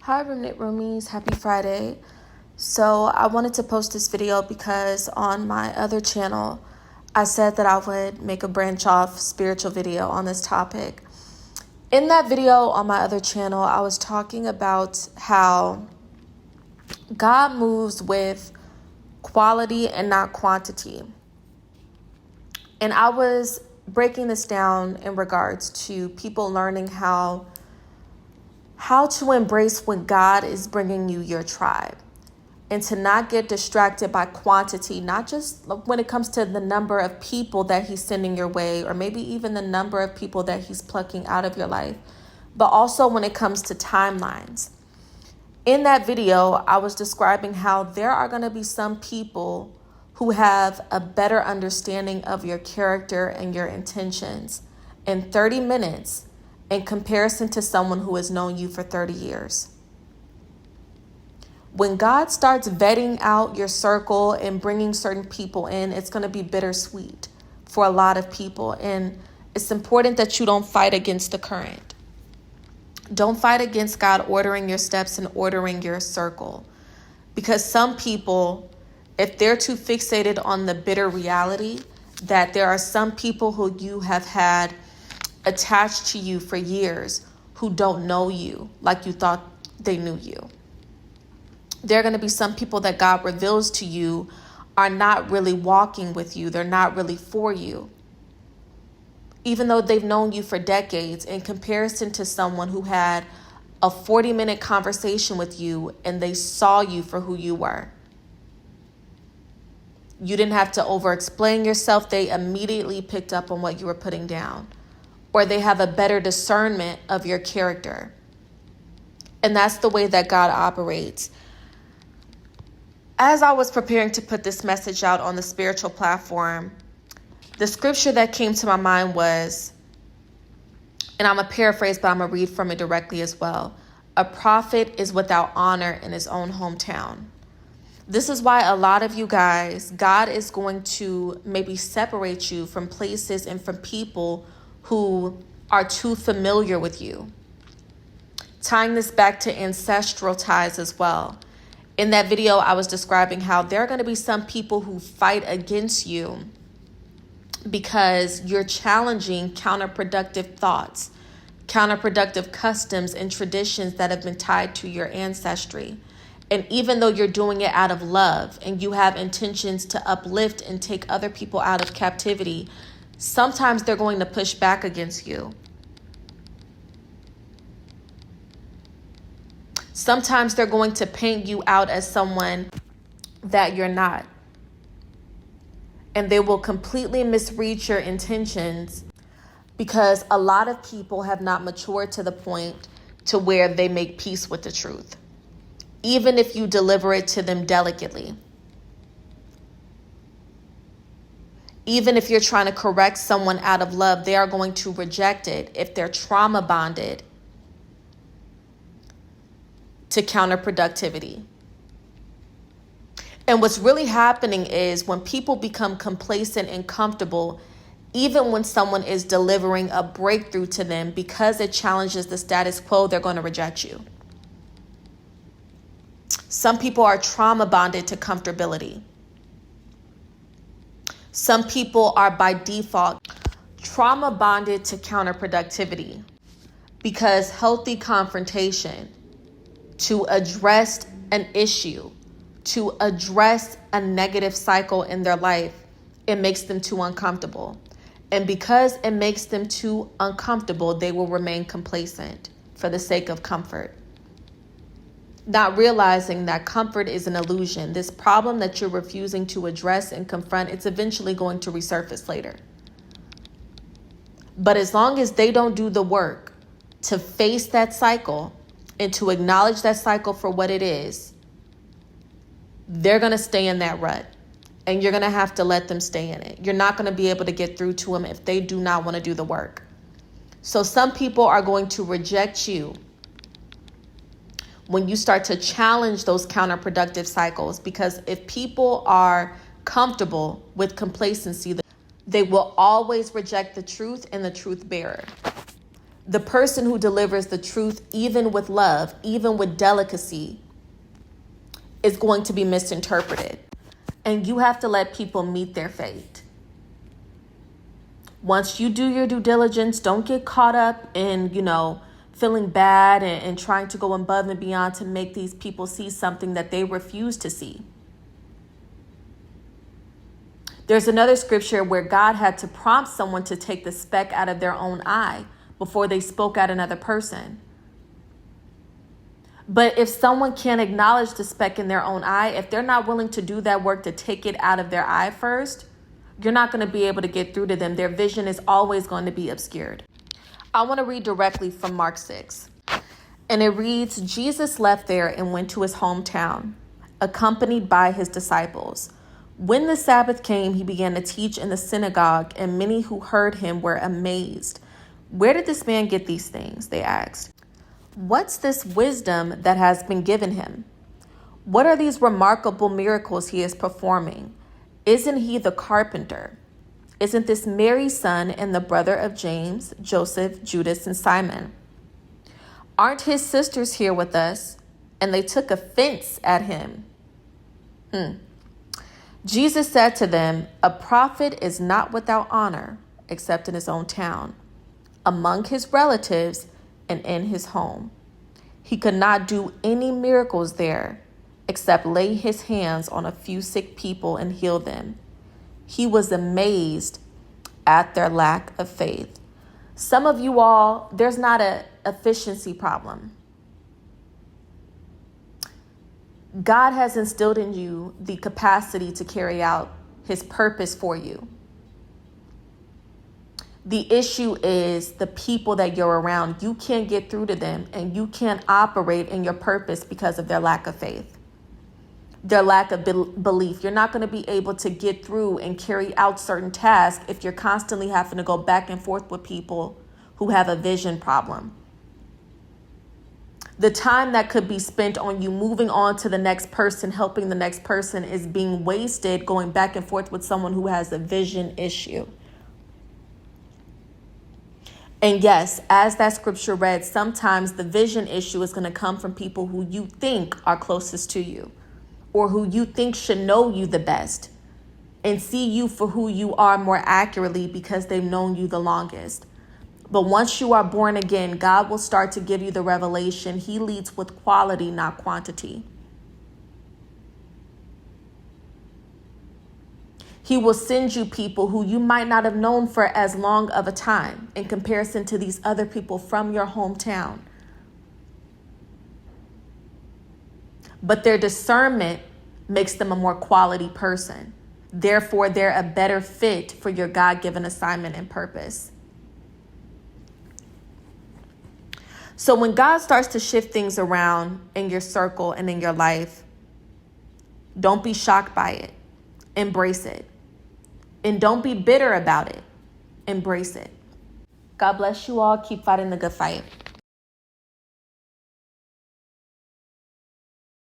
Hi Remnant Roomies, happy Friday. So I wanted to post this video because on my other channel, I said that I would make a branch off spiritual video on this topic. In that video on my other channel, I was talking about how God moves with quality and not quantity. And I was breaking this down in regards to people learning how to embrace when God is bringing you your tribe and to not get distracted by quantity, not just when it comes to the number of people that he's sending your way, or maybe even the number of people that he's plucking out of your life, but also when it comes to timelines. In that video, I was describing how there are going to be some people who have a better understanding of your character and your intentions in 30 minutes in comparison to someone who has known you for 30 years. When God starts vetting out your circle and bringing certain people in, it's going to be bittersweet for a lot of people. And it's important that you don't fight against the current. Don't fight against God ordering your steps and ordering your circle. Because some people, if they're too fixated on the bitter reality that there are some people who you have had attached to you for years who don't know you like you thought they knew you. There are going to be some people that God reveals to you are not really walking with you. They're not really for you. Even though they've known you for decades, in comparison to someone who had a 40-minute conversation with you and they saw you for who you were. You didn't have to over-explain yourself. They immediately picked up on what you were putting down. Or they have a better discernment of your character. And that's the way that God operates. As I was preparing to put this message out on the spiritual platform, the scripture that came to my mind was, and I'm going to paraphrase, but I'm going to read from it directly as well. A prophet is without honor in his own hometown. This is why a lot of you guys, God is going to maybe separate you from places and from people who are too familiar with you. Tying this back to ancestral ties as well. In that video, I was describing how there are going to be some people who fight against you because you're challenging counterproductive thoughts, counterproductive customs and traditions that have been tied to your ancestry. And even though you're doing it out of love and you have intentions to uplift and take other people out of captivity, sometimes they're going to push back against you. Sometimes they're going to paint you out as someone that you're not. And they will completely misread your intentions because a lot of people have not matured to the point to where they make peace with the truth, even if you deliver it to them delicately. Even if you're trying to correct someone out of love, they are going to reject it if they're trauma bonded to counterproductivity. And what's really happening is when people become complacent and comfortable, even when someone is delivering a breakthrough to them, because it challenges the status quo, they're going to reject you. Some people are trauma bonded to comfortability. Some people are by default trauma bonded to counterproductivity because healthy confrontation to address an issue, to address a negative cycle in their life, it makes them too uncomfortable. And because it makes them too uncomfortable, they will remain complacent for the sake of comfort. Not realizing that comfort is an illusion. This problem that you're refusing to address and confront, it's eventually going to resurface later. But as long as they don't do the work to face that cycle and to acknowledge that cycle for what it is, they're going to stay in that rut. And you're going to have to let them stay in it. You're not going to be able to get through to them if they do not want to do the work. So some people are going to reject you when you start to challenge those counterproductive cycles, because if people are comfortable with complacency, they will always reject the truth and the truth bearer. The person who delivers the truth, even with love, even with delicacy, is going to be misinterpreted. And you have to let people meet their fate. Once you do your due diligence, don't get caught up in, feeling bad and trying to go above and beyond to make these people see something that they refuse to see. There's another scripture where God had to prompt someone to take the speck out of their own eye before they spoke at another person. But if someone can't acknowledge the speck in their own eye, if they're not willing to do that work to take it out of their eye first, you're not going to be able to get through to them. Their vision is always going to be obscured. I want to read directly from Mark 6. And it reads, Jesus left there and went to his hometown, accompanied by his disciples. When the Sabbath came, he began to teach in the synagogue, and many who heard him were amazed. Where did this man get these things? They asked. What's this wisdom that has been given him? What are these remarkable miracles he is performing? Isn't he the carpenter? Isn't this Mary's son and the brother of James, Joseph, Judas, and Simon? Aren't his sisters here with us? And they took offense at him. Jesus said to them, a prophet is not without honor, except in his own town, among his relatives, and in his home. He could not do any miracles there, except lay his hands on a few sick people and heal them. He was amazed at their lack of faith. Some of you all, there's not an efficiency problem. God has instilled in you the capacity to carry out his purpose for you. The issue is the people that you're around. You can't get through to them, and you can't operate in your purpose because of their lack of faith, their lack of belief. You're not going to be able to get through and carry out certain tasks if you're constantly having to go back and forth with people who have a vision problem. The time that could be spent on you moving on to the next person, helping the next person, is being wasted going back and forth with someone who has a vision issue. And yes, as that scripture read, sometimes the vision issue is going to come from people who you think are closest to you, or who you think should know you the best and see you for who you are more accurately because they've known you the longest. But once you are born again, God will start to give you the revelation. He leads with quality, not quantity. He will send you people who you might not have known for as long of a time in comparison to these other people from your hometown. But their discernment makes them a more quality person. Therefore, they're a better fit for your God-given assignment and purpose. So when God starts to shift things around in your circle and in your life, don't be shocked by it. Embrace it. And don't be bitter about it. Embrace it. God bless you all. Keep fighting the good fight.